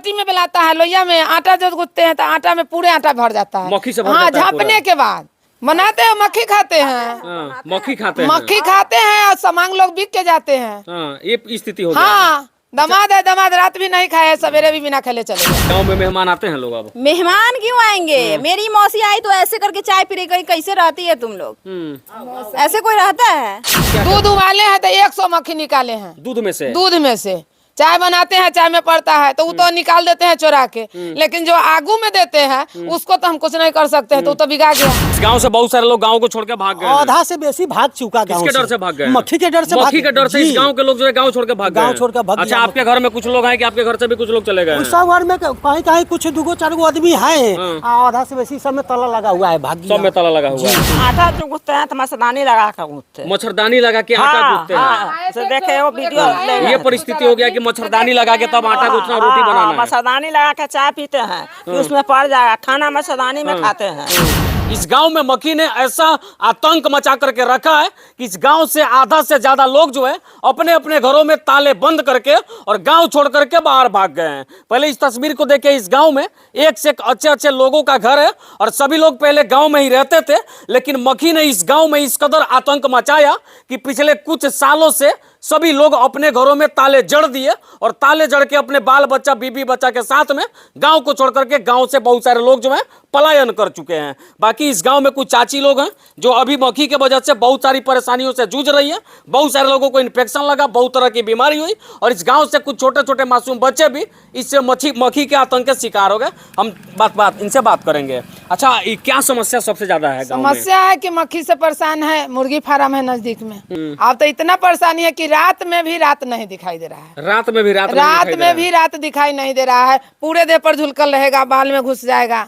रोटी में बेलाता है, लोहिया में आटा जो गूंथते हैं तो आटा में पूरे आटा भर जाता है। मक्खी से भर हाँ, जाता है पूरा। झाँपने के बाद बनाते हैं, मक्खी खाते हैं। हाँ, मक्खी खाते हैं। मक्खी खाते हैं और सामान लोग बिक के जाते हैं। हाँ, ये स्थिति हो गया। हाँ, दामाद है, दामाद रात भी नहीं खाए, सवेरे भी बिना खेले चले गए। गाँव में मेहमान आते हैं लोग अब? मेहमान क्यों आएंगे? मेरी मौसी आई तो ऐसे करके चाय पी रही, कहीं कैसे रहती है तुम लोग? ऐसे कोई रहता है? दूध उबाले हैं तो 100 मक्खी निकाले हैं दूध में से। दूध में से चाय बनाते हैं, चाय में पड़ता है तो वो तो निकाल देते हैं चुरा के, लेकिन जो आगू में देते हैं उसको तो हम कुछ नहीं कर सकते हैं, तो वो तो बिगा गया। इस गांव से बहुत सारे लोग गांव को छोड़ के भाग गए हैं। आधा से बेसी भाग चुका गांव किसके डर से भाग गए? मक्खी के डर से। मक्खी के डर से इस गांव के लोग जो है गांव छोड़ के भाग गए। गांव छोड़ के भाग अच्छा, गया। आपके घर में कुछ लोग हैं कि आपके घर से भी कुछ लोग चले गए हैं? सब घर में कहीं कहीं कुछ 2-4 आदमी है, आधा से बेसी सब में ताला लगा हुआ है, भाग सब में ताला लगा हुआ है। आटा जो गूंथते हैं तो मच्छरदानी लगा कर गूंथते हैं। मच्छरदानी लगा के आटा गूंथते हैं। तो देखे वो वीडियो, ये परिस्थिति हो गया कि मच्छरदानी लगा के तब आटा गूंथना, रोटी बनाना है। मच्छरदानी लगा के चाय पीते हैं कि उसमें पड़ जाएगा, खाना मच्छरदानी में खाते हैं। इस गांव में मक्खी ने ऐसा आतंक मचा करके रखा है कि इस गांव से आधा से ज्यादा लोग जो है अपने अपने घरों में ताले बंद करके और गांव छोड़ करके बाहर भाग गए हैं। पहले इस तस्वीर को देखिए, इस गांव में एक से एक अच्छे अच्छे लोगों का घर है और सभी लोग पहले गांव में ही रहते थे, लेकिन मक्खी ने इस गांव में इस कदर आतंक मचाया कि पिछले कुछ सालों से सभी लोग अपने घरों में ताले जड़ दिए और ताले जड़ के अपने बाल बच्चा बीबी बच्चा के साथ में गांव को छोड़ करके गांव से बहुत सारे लोग जो हैं पलायन कर चुके हैं। बाकी इस गांव में कुछ चाची लोग हैं जो अभी मक्खी के वजह से बहुत सारी परेशानियों से जूझ रही है। बहुत सारे लोगों को इन्फेक्शन लगा, बहुत तरह की बीमारी हुई और इस गांव से कुछ छोटे छोटे मासूम बच्चे भी इससे मक्खी के आतंक के शिकार हो गए। हम इनसे बात करेंगे। अच्छा, ये क्या समस्या सबसे ज्यादा है गाँव में? समस्या है कि मक्खी से परेशान है, मुर्गी फार्म है नजदीक में। अब तो इतना परेशानी है कि रात में भी रात नहीं दिखाई दे रहा है। रात में भी रात दिखाई नहीं दे रहा है। पूरे देह पर झुलकल रहेगा, बाल में घुस जाएगा।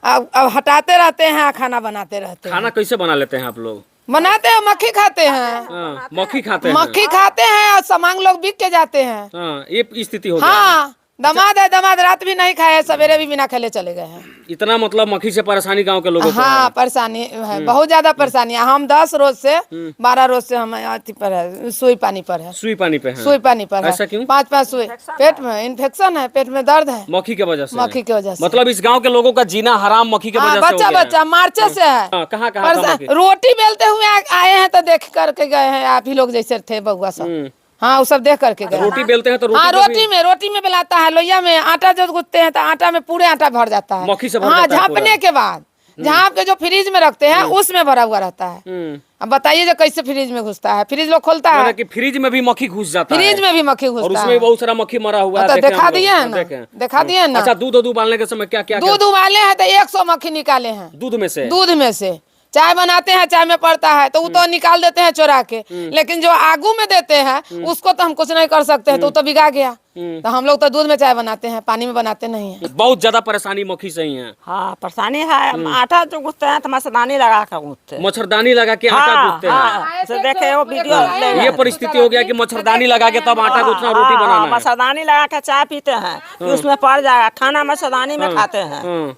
अब हटाते रहते हैं, खाना बनाते रहते हैं। खाना कैसे बना लेते हैं आप लोग? बनाते हैं, मक्खी खाते हैं। हाँ, मक्खी खाते हैं। मक्खी खाते हैं और सामान लोग बिक के जाते हैं। हाँ, ये स्थिति हो गया। हाँ, दामाद है, दामाद रात भी नहीं खाए, सवेरे भी बिना खेले चले गए हैं। इतना मतलब मक्खी से परेशानी गांव के लोगों को हाँ, परेशानी है, बहुत ज्यादा परेशानी है। हम 10 रोज से 12 रोज से हम अथी पर है, सुई पानी पर है। सुई पानी पे है? सुई पानी पर है। ऐसा क्यों? 5-5 सुई। पेट में इन्फेक्शन है, पेट में दर्द है, मक्खी के वजह से। मक्खी की वजह से। मतलब इस गांव के लोगों का जीना हराम मक्खी के वजह से हो गया है। बच्चा मार्चे से है। कहाँ रोटी बेलते हुए आए हैं तो देख करके गए हैं, आप ही लोग जैसे थे बउआ सब। हाँ, वो सब देख करके गए। रोटी बेलते हैं तो हाँ, रोटी में बेलाता है, लोहिया में आटा जो गूंथते हैं तो आटा में पूरे आटा भर जाता है। मक्खी से भर हाँ, जाता है झाँपने के बाद झाँप के जो फ्रिज में रखते हैं उसमें भरा हुआ रहता है। अब बताइए जो कैसे फ्रिज में घुसता है? फ्रिज लोग खोलता है कि फ्रिज में भी मक्खी घुस जाता है। फ्रिज में भी मक्खी घुसता है और उसमें बहुत सारा मक्खी मरा हुआ है। तो दिखा दिए है ना, दिखा दिए ना। अच्छा, दूध उबालने के समय क्या क्या? दूध उबाले हैं तो 100 मक्खी निकाले हैं दूध में से। चाय बनाते हैं, चाय में पड़ता है तो वो तो निकाल देते हैं चुरा के, लेकिन जो आगू में देते हैं उसको तो हम कुछ नहीं कर सकते हैं, तो वो तो बिगा गया। तो हम लोग तो दूध में चाय बनाते हैं, पानी में बनाते नहीं है। बहुत ज्यादा परेशानी मक्खी से ही है। हाँ, परेशानी है। आटा जो गूंथते हैं तो मच्छरदानी लगा कर गूंथते हैं। मच्छरदानी लगा के आटा गूंथते हैं। तो देखे वो वीडियो, ये परिस्थिति हो गया कि मच्छरदानी लगा के तब आटा गूंथना, रोटी बनाना है। मच्छरदानी लगा के चाय पीते हैं कि उसमें पड़ जाएगा, खाना मच्छरदानी में खाते हैं।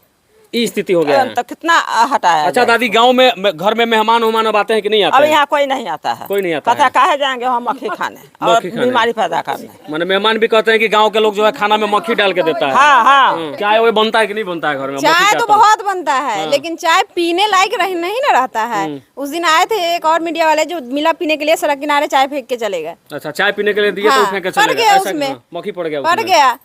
ये स्थिति हो गया है। तो कितना हटाया? अच्छा दादी, गांव में घर में मेहमान अब आते हैं कि नहीं आते? अब यहाँ कोई नहीं आता है। कोई नहीं आता है। काहे जाएंगे हम मक्खी खाने और बीमारी पैदा करने। माने मेहमान भी कहते हैं कि गांव के लोग जो है खाना में मक्खी डाल के देता है। हाँ हाँ। चाय वो बनता है कि नहीं बनता है घर में? चाय तो बहुत बनता है, लेकिन चाय पीने लायक नहीं ना रहता है। उस दिन आए थे एक और मीडिया वाले जो मिला पीने के लिए, सड़क किनारे चाय फेंक के चले गए। अच्छा, चाय पीने के लिए दिए तो फेंक के चले गए? उसमें मक्खी पड़ गया।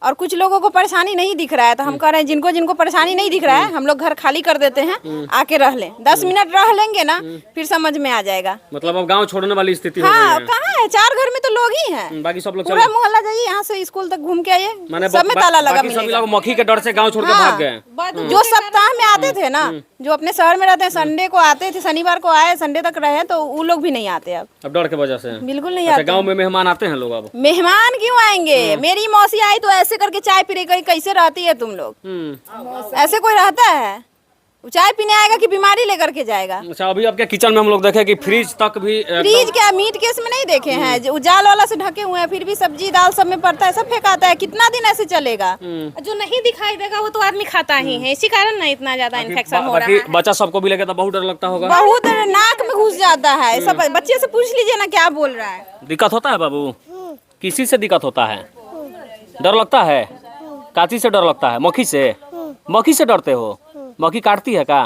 और कुछ लोगों को परेशानी नहीं दिख रहा है, तो हम कह रहे हैं जिनको जिनको परेशानी नहीं दिख रहा है, हम लोग घर खाली कर देते हैं, आके रह लें। 10 मिनट रह लेंगे ना, फिर समझ में आ जाएगा। मतलब अब गांव छोड़ने वाली स्थिति हो हाँ, गई है। कहाँ है? 4 घर में तो लोग ही हैं। बाकी सब लोग पूरा मोहल्ला जाइए, यहाँ से स्कूल तक घूम के आइए, सब में ताला लगा मिलेगा। सभी लोग मक्खी के डर से गांव छोड़ के भाग गए। जो सप्ताह में आते थे ना, जो अपने शहर में रहते हैं, संडे को आते थे, शनिवार को आए, संडे तक रहे, तो वो लोग भी नहीं आते अब डर के वजह से। बिल्कुल नहीं अच्छा, आते। गांव में मेहमान आते हैं लोग अब? मेहमान क्यों आएंगे? मेरी मौसी आई तो ऐसे करके चाय पी रही, कहीं कैसे रहती है तुम लोग? ऐसे कोई रहता है? चाय पीने आएगा कि बीमारी लेकर के जाएगा? अच्छा, अभी आपके किचन में हम लोग देखे कि फ्रिज तक भी फ्रिज क्या, मीट केस में नहीं देखे हैं, जो जाल वाला से ढके हुए हैं, फिर भी सब्जी दाल सब में पड़ता है, सब फेंकाता है। कितना दिन ऐसे चलेगा? जो नहीं दिखाई देगा वो तो आदमी खाता ही है, इसी कारण ना इतना ज्यादा इन्फेक्शन हो रहा है। बच्चा सबको भी लेके तो बहुत डर लगता होगा। बहुत नाक में घुस जाता है। सब बच्चे से पूछ लीजिए ना क्या बोल रहा है। दिक्कत होता है बाबू? किसी से दिक्कत होता है? डर लगता है? काची से डर लगता है? मक्खी से? मक्खी से डरते हो? मक्खी काटती है क्या?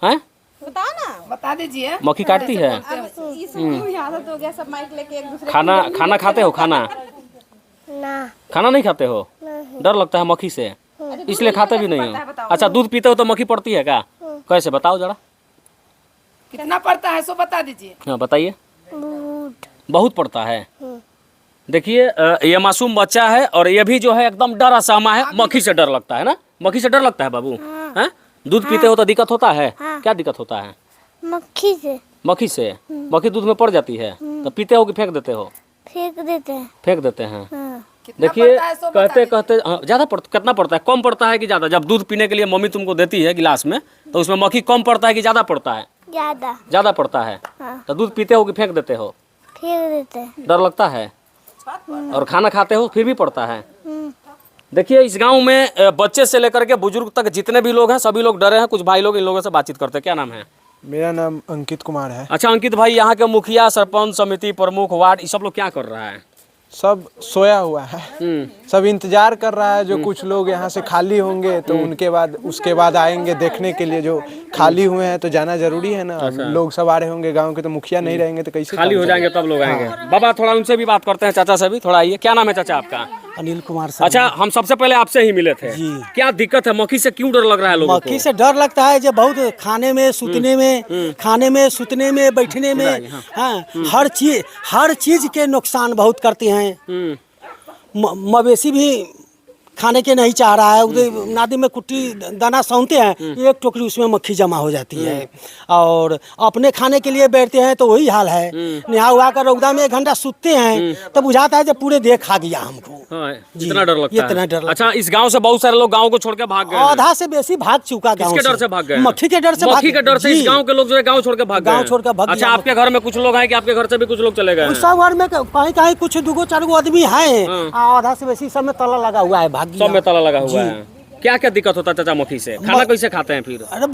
हैं? बताओ ना, बता दीजिए। मक्खी काटती है? इसको भी आदत हो गया सब माइक लेके एक दूसरे खाना खाते हो? खाना खाना नहीं खाते हो? डर लगता है मक्खी से, इसलिए खाते भी नहीं हो। अच्छा, दूध पीते हो तो मक्खी पड़ती है क्या? कैसे, बताओ जरा। कितना पड़ता है सो बता दीजिए। हाँ बताइए। बहुत पड़ता है। देखिए ये मासूम बच्चा है और ये भी जो है एकदम डर असहमा है, मक्खी से डर लगता है ना? मक्खी से डर लगता है बाबू? हैं? दूध पीते हो तो दिक्कत होता है? क्या दिक्कत होता है? मक्खी से। मक्खी से? मक्खी दूध में पड़ जाती है तो पीते हो कि फेंक देते हो? फेंक देते हैं। फेंक देते हैं। कितना देखिए पड़ता है सो बता कहते कहते ज्यादा कितना पड़ता है? कम पड़ता है कि ज्यादा? जब दूध पीने के लिए मम्मी तुमको देती है गिलास में तो उसमें मक्खी कम पड़ता है कि ज्यादा पड़ता है? ज्यादा। ज्यादा पड़ता है। तो दूध पीते हो कि फेंक देते हो? फेंक देते हैं। डर लगता है। और खाना खाते हो फिर भी पड़ता है। देखिए इस गांव में बच्चे से लेकर के बुजुर्ग तक जितने भी लोग हैं सभी लोग डरे हैं। कुछ भाई लोग इन लोगों से बातचीत करते हैं। क्या नाम है? मेरा नाम अंकित कुमार है। अच्छा अंकित भाई, यहाँ के मुखिया, सरपंच, समिति प्रमुख, वार्ड, ये सब लोग क्या कर रहा है? सब सोया हुआ है। सब इंतजार कर रहा है। जो कुछ लोग यहाँ से खाली होंगे तो उसके बाद आएंगे देखने के लिए। जो खाली हुए हैं तो जाना जरूरी है ना। लोग सब आ रहे होंगे गांव के, तो मुखिया नहीं रहेंगे तो कैसे खाली हो जाएंगे तब लोग आएंगे। बाबा थोड़ा उनसे भी बात करते हैं, चाचा से भी थोड़ा आइए। क्या नाम है चाचा आपका? अनिल कुमार सर। अच्छा, हम सबसे पहले आपसे ही मिले थे। क्या दिक्कत है? मक्खी से क्यों डर लग रहा है लोगों को? मक्खी से डर लगता है जो बहुत खाने में सूतने में, खाने में सूतने में, बैठने में, हाँ, हर चीज के नुकसान बहुत करते हैं। मवेशी भी खाने के नहीं चाह रहा है, उधर नादी में कुट्टी दाना सानते हैं, एक टोकरी उसमें मक्खी जमा हो जाती है। और अपने खाने के लिए बैठते हैं तो वही हाल है। नहा हुआ कर रौदा में 1 घंटा सूतते हैं तो बुझाता है जब पूरे देह खा गया हमको। हाँ, इतना डर लगता है। इतना डर लगता अच्छा, इस गांव से बहुत सारे लोग गांव को छोड़ के भाग गए हैं। आधा से बेसी भाग चुका गांव किसके डर से भाग गए हैं? मक्खी के डर से। मक्खी के डर से इस गांव के लोग जो है गांव छोड़ के भाग गए गांव हैं। छोड़ के भाग अच्छा, गया। आपके घर में कुछ लोग हैं कि आपके घर से भी कुछ लोग चले गए हैं? सब घर में कहीं कहीं कुछ 2-4 आदमी हैं। आधा से बेसी सब में ताला लगा हुआ है, भाग गया। सब में ताला लगा हुआ है। क्या क्या दिक्कत होता है चाचा मक्खी से? खाना कैसे खाते हैं फिर? अरे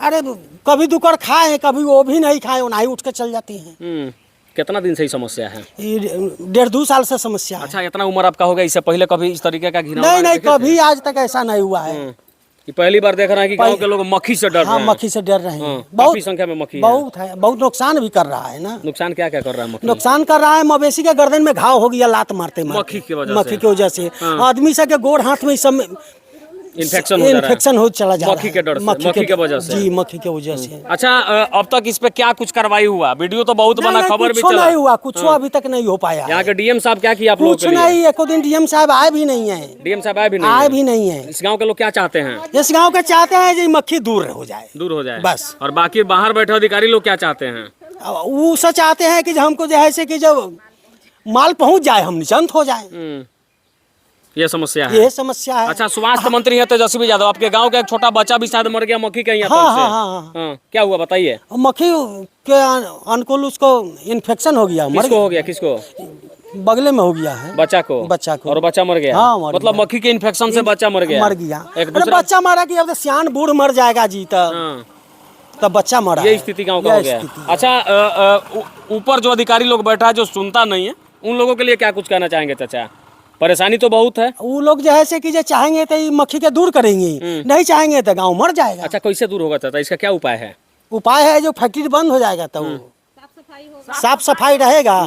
अरे कभी दुकर खाए, कभी वो भी नहीं खाए, उन्हें उठ के चल जाती हैं। कितना दिन से ही समस्या है? 1.5-2 साल से समस्या है। अच्छा, इतना उम्र आपका हो गया, इससे पहले कभी इस तरीके का घिनौना नहीं, देखे थे? कभी आज तक ऐसा नहीं हुआ है। ये पहली बार देख रहे हैं कि गांव के लोग मक्खी से डर रहे हाँ, हैं। मक्खी से डर रहे हैं। काफी संख्या में मक्खी है। बहुत है, बहुत नुकसान भी कर रहा है ना। नुकसान क्या क्या कर रहा है मक्खी? नुकसान कर रहा है, मवेशी के गर्दन में घाव हो गया लात मारते मारते। मक्खी की वजह से? मक्खी की वजह से आदमी से के गोड़ हाथ में सब इन्फेक्शन हो जा रहा है। इन्फेक्शन हो चला जा रहा है मक्खी के डर से, मक्खी के वजह से। जी, मक्खी के वजह से। अच्छा, अब तक इस पे क्या कुछ कार्रवाई हुआ? वीडियो तो बहुत बना, खबर भी कुछ चला। नहीं हुआ, कुछ अभी तक नहीं हो पाया। यहाँ के डीएम साहब क्या किया आप लोगों कुछ के लिए? नहीं, एको दिन डीएम साहब आए भी नहीं है। डीएम साहब आए भी नहीं आए है? भी नहीं है। इस गांव के लोग क्या चाहते हैं? इस गांव के चाहते हैं कि मक्खी दूर हो जाए, दूर हो जाए बस। और बाकी बाहर बैठे अधिकारी लोग क्या चाहते हैं? वो सब चाहते हैं कि हमको जो है से कि जब माल पहुंच जाए हम निश्चिंत हो जाए। ये समस्या है। ये समस्या है। अच्छा, स्वास्थ्य मंत्री है तेजस्वी यादव, आपके गांव का एक छोटा बच्चा भी शायद मर गया मक्खी के यहाँ हाँ, से। हाँ, हाँ, हाँ, क्या हुआ बताइए? मक्खी के अनुकूल उसको इन्फेक्शन हो गया, मर किसको हो गया? किसको? बगले में हो गया है बच्चा को? बच्चा को। और बच्चा मर गया? हाँ, मर मतलब गया। मक्खी के इन्फेक्शन से बच्चा मर गया? मर गया। एक अरे दूसरा बच्चा मारा कि अब तो सियान बूढ़ मर जाएगा जी, तब बच्चा मरा। ये स्थिति गांव का हो गया। अच्छा, ऊपर जो अधिकारी लोग बैठा है जो सुनता नहीं है, उन लोगों के लिए क्या कुछ कहना चाहेंगे चाचा? परेशानी तो बहुत है। वो लोग जो है से कि जो चाहेंगे तो ये मक्खी के दूर करेंगे, नहीं चाहेंगे तो गांव मर जाएगा। अच्छा, कैसे दूर होगा चाचा? इसका क्या उपाय है? उपाय है जो फैक्ट्री बंद हो जाएगा तो साफ सफाई रहेगा।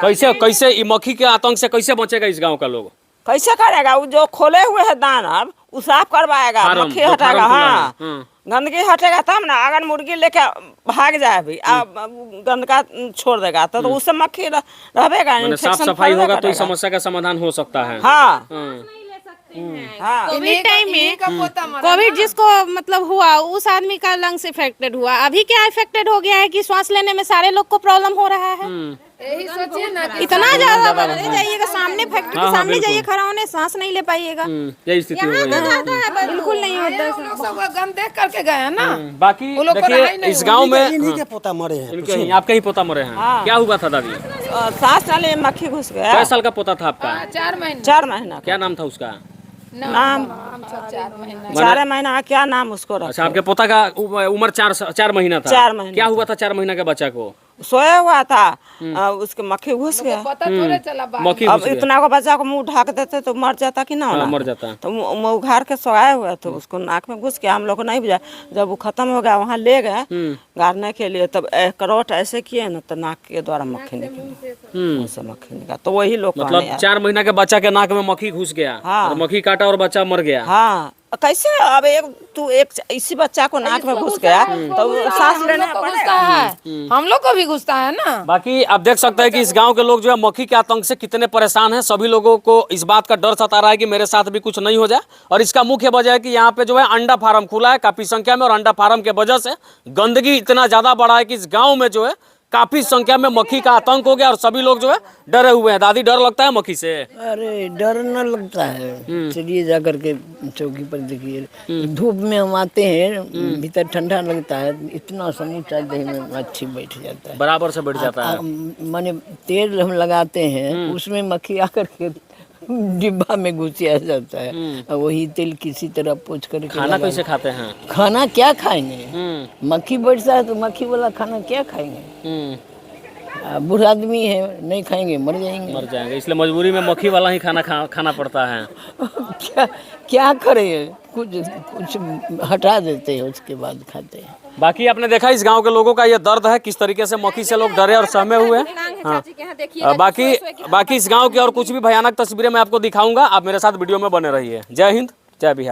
कैसे कैसे ये मक्खी के आतंक से कैसे बचेगा इस गांव का लोग? कैसे करेगा? वो जो खोले हुए है दानव वो साफ करवाएगा, फार्म, मक्खी जो हटेगा। फार्म खुला है। हाँ, गंदगी हटेगा तब ना। अगर मुर्गी लेके भाग जाए भी गंदगा छोड़ देगा तो उससे मक्खी रहेगा। माने साफ सफाई होगा तो इस समस्या का समाधान हो सकता है। हाँ, हाँ। कोविड टाइम में कोविड जिसको मतलब हुआ उस आदमी का लंग्स इफेक्टेड हुआ। अभी क्या इफेक्टेड हो गया है कि सांस लेने में सारे लोग को प्रॉब्लम हो रहा है। यही सोचिए ना कि इतना ज्यादा बढ़ते जाइएगा, सामने फैक्ट्री के सामने जाइए खड़ा होने, सांस नहीं ले पाइएगा। यही स्थिति हो गई है। बिल्कुल नहीं होता है। हम लोग सब गंद देख करके गए हैं ना। बाकी वो लोग को रहाई देखिए नहीं इस गांव में इन्हीं के पोता मरे हैं। इनके ही, आपके ही पोता मरे हैं। क्या हुआ था दादी? सांस नाले में मक्खी घुस गया। कै साल का पोता था आपका? 4 महीने। 4 महीना का। क्या नाम था उसका? नाम 4 महीना का क्या नाम उसको रखा? अच्छा, आपके पोता का उम्र 4 महीना था। 4 महीना क्या हुआ था 4 महीना के बच्चा को? सोया हुआ था उसके मक्खी घुस गया। पता थोड़े चला बाहर। मक्खी अब घुस गया। इतना को बच्चा को मुंह ढक देते तो मर जाता कि ना हाँ, होना? मर जाता। तो मुंह उघार के सोया हुआ तो उसको नाक में घुस गया। हम लोग को नहीं बुझा, जब वो खत्म हो गया वहाँ ले गए गाड़ने के लिए, तब करवट ऐसे किए ना तो नाक के द्वारा मक्खी निकली, मुंह से मक्खी निकला। तो वही लोग कहने मतलब 4 महीना के बच्चा के नाक में मक्खी घुस गया हाँ। और मक्खी काटा और बच्चा मर गया। हाँ कैसे? अब एक इसी बच्चा को नाक में घुस गया तो वो सांस लेने में घुसता है, हम लोग को भी घुसता है ना। बाकी आप देख सकते हैं कि इस गांव के लोग जो है मक्खी के आतंक से कितने परेशान हैं। सभी लोगों को इस बात का डर सता रहा है कि मेरे साथ भी कुछ नहीं हो जाए, और इसका मुख्य वजह है कि यहाँ पे जो है अंडा फार्म खुला है काफी संख्या में, और अंडा फार्म के वजह से गंदगी इतना ज्यादा बढ़ा है कि इस गाँव में जो है काफी संख्या में मक्खी का आतंक हो गया, और सभी लोग जो है डरे हुए हैं। दादी, डर लगता है मक्खी से? अरे डर न लगता है। चलिए जा करके चौकी पर देखिए, धूप में हम आते हैं, भीतर ठंडा लगता है, इतना समूचा दही में मच्छी बैठ जाता है, बराबर से बैठ जाता है। माने तेल हम लगाते हैं उसमें मक्खी आकर के डिब्बा में घुसिया जाता है, और वही तेल किसी तरह पोंछ करके खाना कैसे खाते हैं? खाना क्या खाएंगे? मक्खी बैठता है तो मक्खी वाला खाना क्या खाएंगे? बूढ़ा आदमी है, नहीं खाएंगे मर जाएंगे। मर जाएंगे, इसलिए मजबूरी में मक्खी वाला ही खाना खाना पड़ता है। क्या करें? कुछ हटा देते हैं, उसके बाद खाते हैं। बाकी आपने देखा इस गांव के लोगों का ये दर्द है, किस तरीके से मक्खी से लोग डरे और सहमे हुए हैं। हाँ। बाकी इस गांव की और कुछ भी भयानक तस्वीरें मैं आपको दिखाऊंगा। आप मेरे साथ वीडियो में बने रहिए। जय हिंद, जय बिहार।